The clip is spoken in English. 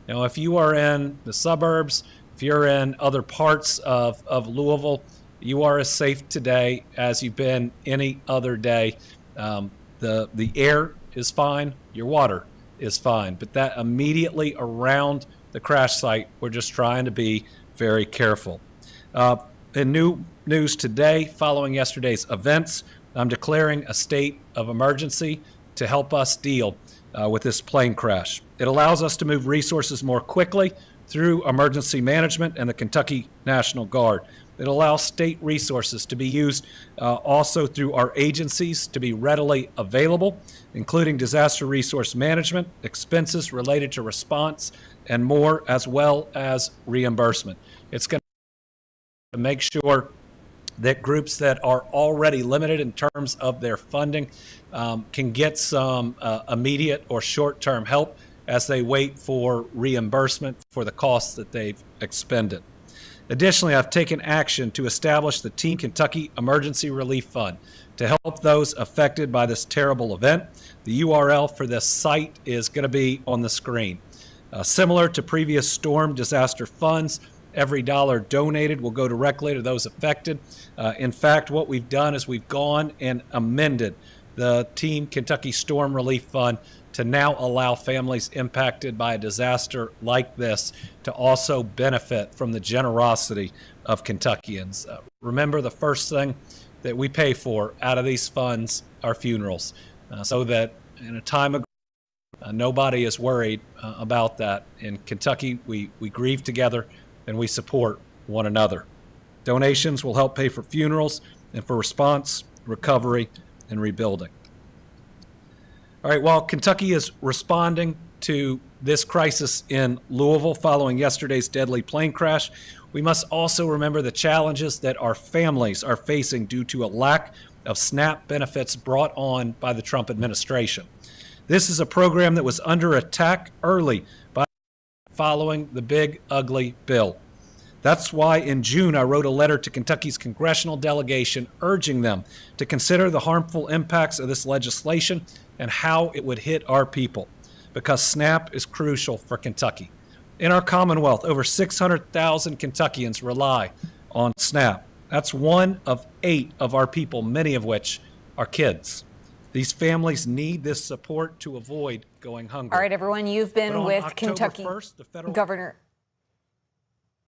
You know, if you are in the suburbs, if you're in other parts of Louisville, you are as safe today as you've been any other day. The air is fine, your water is fine, but that immediately around the crash site, we're just trying to be very careful. In new news today, following yesterday's events, I'm declaring a state of emergency to help us deal with this plane crash. It allows us to move resources more quickly through emergency management and the Kentucky National Guard. It allows state resources to be used also through our agencies to be readily available, including disaster resource management, expenses related to response, and more, as well as reimbursement. It's going to make sure that groups that are already limited in terms of their funding can get some immediate or short-term help as they wait for reimbursement for the costs that they've expended. Additionally, I've taken action to establish the Team Kentucky Emergency Relief Fund to help those affected by this terrible event. The URL for this site is going to be on the screen. Similar to previous storm disaster funds, every dollar donated will go directly to those affected. In fact, what we've done is we've gone and amended the Team Kentucky Storm Relief Fund to now allow families impacted by a disaster like this to also benefit from the generosity of Kentuckians. Remember, the first thing that we pay for out of these funds are funerals, so that in a time of nobody is worried about that. In Kentucky, we grieve together and we support one another. Donations will help pay for funerals and for response, recovery, and rebuilding. All right, while Kentucky is responding to this crisis in Louisville following yesterday's deadly plane crash, we must also remember the challenges that our families are facing due to a lack of SNAP benefits brought on by the Trump administration. This is a program that was under attack early by following the big, ugly bill. That's why in June I wrote a letter to Kentucky's congressional delegation urging them to consider the harmful impacts of this legislation and how it would hit our people, because SNAP is crucial for Kentucky. In our Commonwealth, over 600,000 Kentuckians rely on SNAP. That's 1 of 8 of our people, many of which are kids. These families need this support to avoid going hungry. All right, everyone, you've been with October Kentucky 1st, the federal Governor